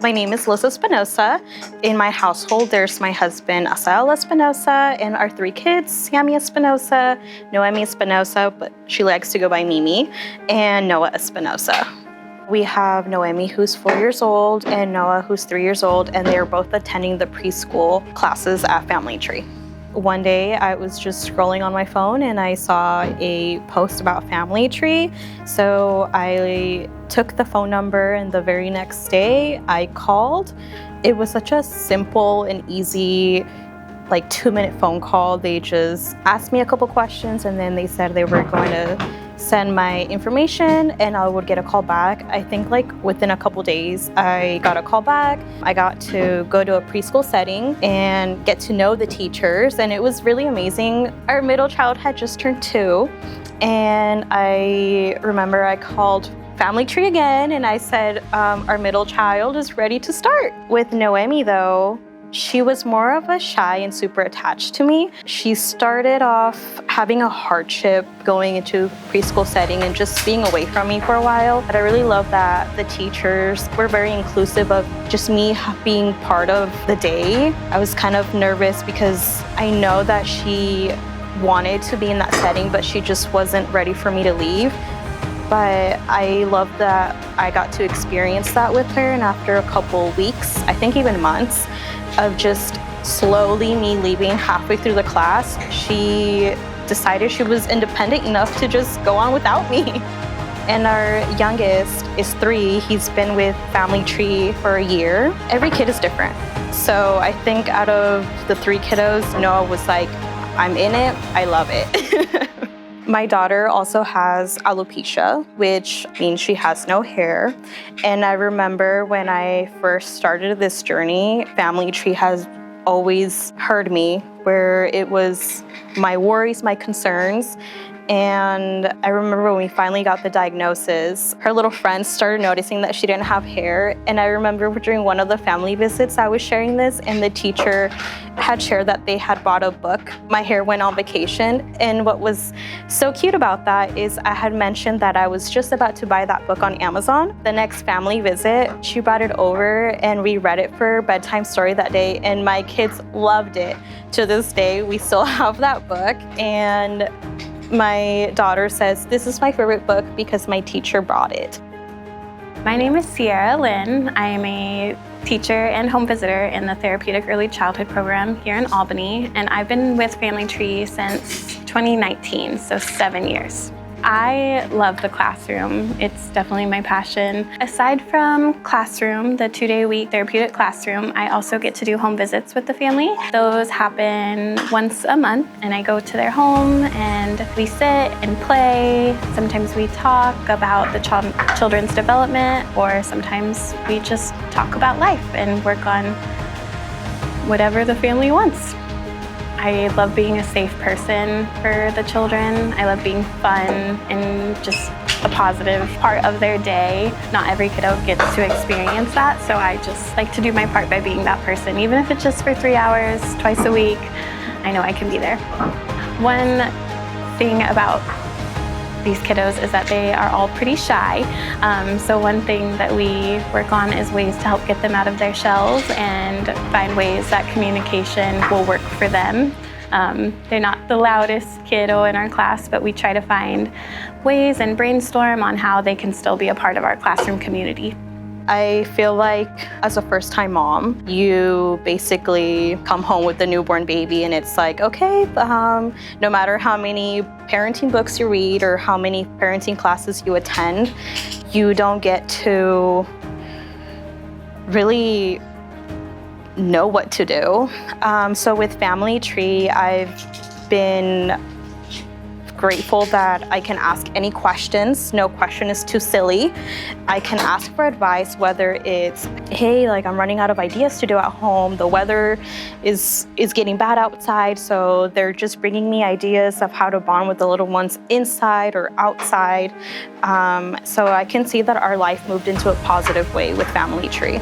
My name is Liz Espinosa. In my household, there's my husband, Asael Espinosa, and our 3 kids, Sammy Espinosa, Noemi Espinosa, but she likes to go by Mimi, and Noah Espinosa. We have Noemi, who's 4 years old, and Noah, who's 3 years old, and they're both attending the preschool classes at Family Tree. One day, I was just scrolling on my phone and I saw a post about Family Tree. So I took the phone number, and the very next day I called. It was such a simple and easy, like 2-minute phone call. They just asked me a couple questions, and then they said they were going to send my information and I would get a call back. I think like within a couple days, I got a call back. I got to go to a preschool setting and get to know the teachers, and it was really amazing. Our middle child had just turned 2, and I remember I called Family Tree again and I said, our middle child is ready to start. With Noemi though, she was more of a shy and super attached to me. She started off having a hardship going into preschool setting and just being away from me for a while. But I really love that the teachers were very inclusive of just me being part of the day. I was kind of nervous because I know that she wanted to be in that setting, but she just wasn't ready for me to leave. But I love that I got to experience that with her, and after a couple weeks, I think even months, of just slowly me leaving halfway through the class, she decided she was independent enough to just go on without me. And our youngest is 3. He's been with Family Tree for a year. Every kid is different. So I think out of the 3 kiddos, Noah was like, I'm in it, I love it. My daughter also has alopecia, which means she has no hair. And I remember when I first started this journey, Family Tree has always heard me, where it was my worries, my concerns. And I remember when we finally got the diagnosis, her little friends started noticing that she didn't have hair. And I remember during one of the family visits, I was sharing this, and the teacher had shared that they had bought a book, My Hair Went on Vacation. And what was so cute about that is I had mentioned that I was just about to buy that book on Amazon. The next family visit, she brought it over and we read it for bedtime story that day, and my kids loved it. To this day, we still have that book, and my daughter says, this is my favorite book because my teacher brought it. My name is Sierra Lynn. I am a teacher and home visitor in the Therapeutic Early Childhood Program here in Albany, and I've been with Family Tree since 2019, so 7 years. I love the classroom. It's definitely my passion. Aside from classroom, the 2-day-a-week therapeutic classroom, I also get to do home visits with the family. Those happen once a month, and I go to their home and we sit and play. Sometimes we talk about the children's development, or sometimes we just talk about life and work on whatever the family wants. I love being a safe person for the children. I love being fun and just a positive part of their day. Not every kiddo gets to experience that, so I just like to do my part by being that person. Even if it's just for 3 hours, twice a week, I know I can be there. One thing about these kiddos is that they are all pretty shy. So one thing that we work on is ways to help get them out of their shells and find ways that communication will work for them. They're not the loudest kiddo in our class, but we try to find ways and brainstorm on how they can still be a part of our classroom community. I feel like as a first-time mom, you basically come home with the newborn baby, and it's like, okay, no matter how many parenting books you read or how many parenting classes you attend, you don't get to really know what to do. So with Family Tree, I've been grateful that I can ask any questions. No question is too silly. I can ask for advice, whether it's, hey, like I'm running out of ideas to do at home. The weather is getting bad outside, so they're just bringing me ideas of how to bond with the little ones inside or outside. So I can see that our life moved into a positive way with Family Tree.